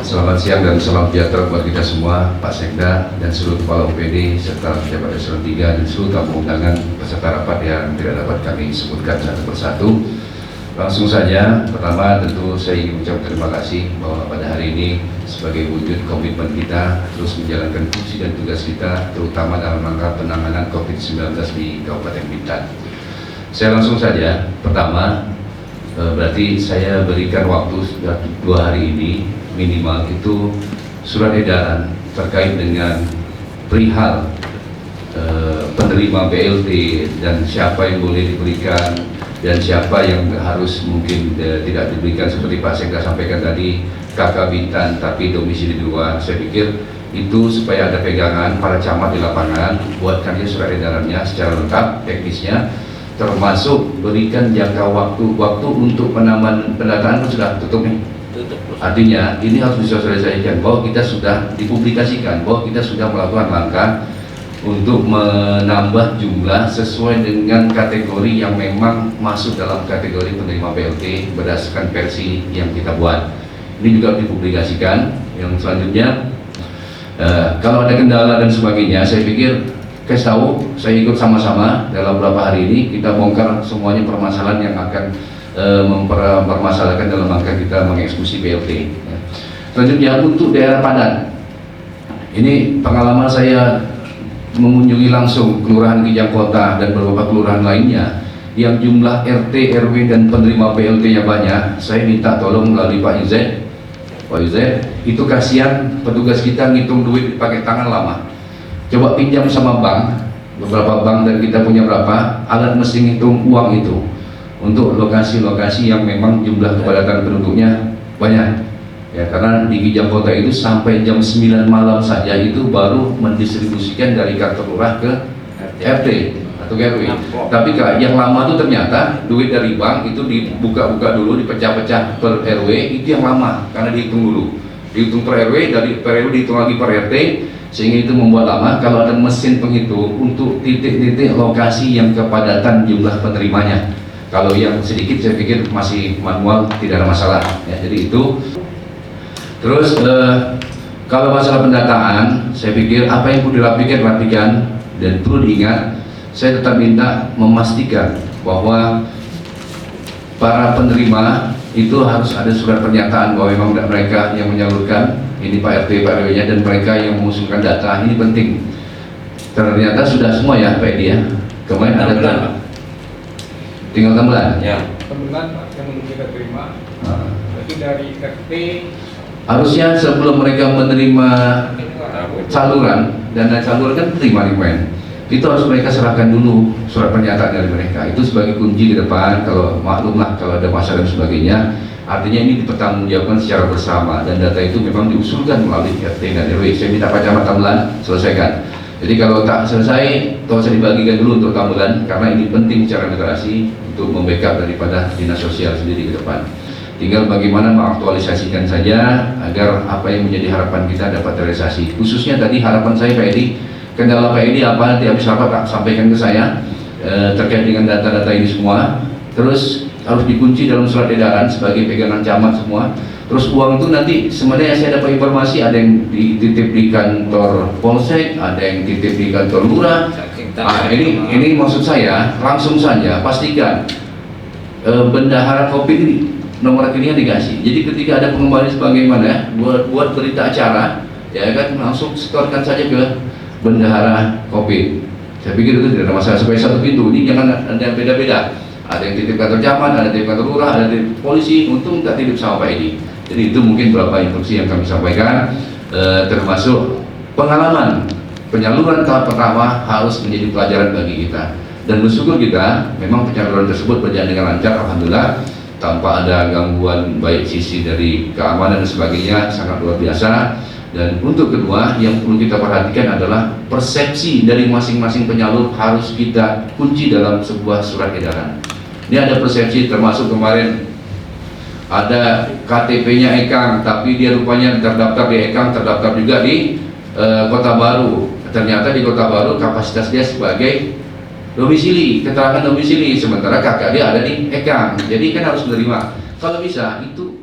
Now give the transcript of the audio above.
Selamat siang dan salam sejahtera buat kita semua, Pak Sekda dan seluruh kepala UPD serta pejabat eselon 3 dan seluruh tamu undangan peserta rapat yang tidak dapat kami sebutkan satu persatu. Langsung saja, pertama tentu saya ingin mengucapkan terima kasih bahwa pada hari ini sebagai wujud komitmen kita terus menjalankan fungsi dan tugas kita, terutama dalam rangka penanganan COVID-19 di Kabupaten Bintan. Saya langsung saja, pertama berarti saya berikan waktu sudah 2 hari ini minimal itu surat edaran terkait dengan perihal penerima BLT dan siapa yang boleh diberikan dan siapa yang harus mungkin tidak diberikan, seperti Pak Sekda sampaikan tadi, kakak Bintan tapi domisili di luar. Saya pikir itu supaya ada pegangan para camat di lapangan, buatkan dia surat edarannya secara lengkap teknisnya, termasuk berikan jangka waktu untuk pendataan pun sudah tutup nih. Artinya ini harus disosialisasikan bahwa kita sudah dipublikasikan bahwa kita sudah melakukan langkah untuk menambah jumlah sesuai dengan kategori yang memang masuk dalam kategori penerima BLT berdasarkan versi yang kita buat. Ini juga dipublikasikan. Yang selanjutnya kalau ada kendala dan sebagainya, saya pikir kasih tahu, saya ikut sama-sama dalam beberapa hari ini kita bongkar semuanya permasalahan yang akan mempermasalahkan dalam rangka kita mengeksekusi BLT. Selanjutnya untuk daerah padat, ini pengalaman saya mengunjungi langsung Kelurahan Kijang Kota dan beberapa kelurahan lainnya yang jumlah RT, RW dan penerima BLT-nya banyak. Saya minta tolong melalui Pak Yuzet, itu kasihan petugas kita ngitung duit pakai tangan lama. Coba pinjam sama bank, beberapa bank dan kita punya berapa alat mesin hitung uang itu untuk lokasi-lokasi yang memang jumlah kepadatan penduduknya banyak. Ya, karena di Kijang Kota itu sampai jam 9 malam saja itu baru mendistribusikan dari kantor lurah ke RT atau RW. Tapi yang lama itu ternyata duit dari bank itu dibuka-buka dulu, dipecah-pecah per RW, itu yang lama karena dihitung dulu. Dihitung per RW, dari per RW dihitung lagi per RT, sehingga itu membuat lama. Kalau ada mesin penghitung untuk titik-titik lokasi yang kepadatan jumlah penerimanya, kalau yang sedikit saya pikir masih manual, tidak ada masalah ya. Jadi itu. Terus kalau masalah pendataan, saya pikir apa yang perlu dirapikan dan perlu diingat, saya tetap minta memastikan bahwa para penerima itu harus ada surat pernyataan bahwa memang mereka yang menyalurkan, ini Pak RT, Pak RW-nya, dan mereka yang mengusulkan data. Ini penting. Ternyata sudah semua ya Pak Edi ya. Kemarin ada tinggal tambahan. Ya. Tambahan yang kita terima. Tapi dari RT harusnya sebelum mereka menerima saluran, dana saluran kan terima rekomend, itu harus mereka serahkan dulu surat pernyataan dari mereka. Itu sebagai kunci ke depan. Kalau maklumlah kalau ada masalah dan sebagainya, artinya ini dipertanggungjawabkan secara bersama dan data itu memang diusulkan melalui RT dan RW. Saya minta Pak Camat tambahan selesaikan. Jadi kalau tak selesai, tolong saya dibagikan dulu untuk tambahan, karena ini penting secara generasi untuk membackup daripada dinas sosial sendiri ke depan. Tinggal bagaimana mengaktualisasikan saja agar apa yang menjadi harapan kita dapat terrealisasi. Khususnya tadi harapan saya Pak Edi, kendala Pak Edi apa nanti habis rapat sampaikan ke saya terkait dengan data-data ini semua. Terus harus dikunci dalam surat edaran sebagai pegangan camat semua. Terus uang itu nanti sebenarnya saya dapat informasi ada yang dititip di kantor polsek, ada yang titip di kantor lurah. Ini maksud saya langsung saja pastikan bendahara COVID ini nomor rekeningnya dikasih. Jadi ketika ada pengembalian sebagaimana buat berita acara, ya kan langsung setorkan saja ke bendahara COVID. Saya pikir itu tidak ada masalah, supaya satu pintu. Ini jangan ada yang beda-beda. Ada yang titip kantor camat, ada yang titip kantor lurah, ada yang titip polisi. Untung tak titip sama Pak Edi. Jadi itu mungkin beberapa instruksi yang kami sampaikan, termasuk pengalaman penyaluran tahap pertama harus menjadi pelajaran bagi kita. Dan bersyukur kita memang penyaluran tersebut berjalan dengan lancar, alhamdulillah, tanpa ada gangguan baik sisi dari keamanan dan sebagainya, sangat luar biasa. Dan untuk kedua yang perlu kita perhatikan adalah persepsi dari masing-masing penyalur harus kita kunci dalam sebuah surat edaran. Ini ada persepsi, termasuk kemarin ada KTP-nya Ekang, tapi dia rupanya terdaftar di Ekang, terdaftar juga di Kota Baru. Ternyata di Kota Baru kapasitas dia sebagai domisili, keterangan domisili, sementara kakak dia ada di Ekang. Jadi kan harus menerima. Kalau bisa itu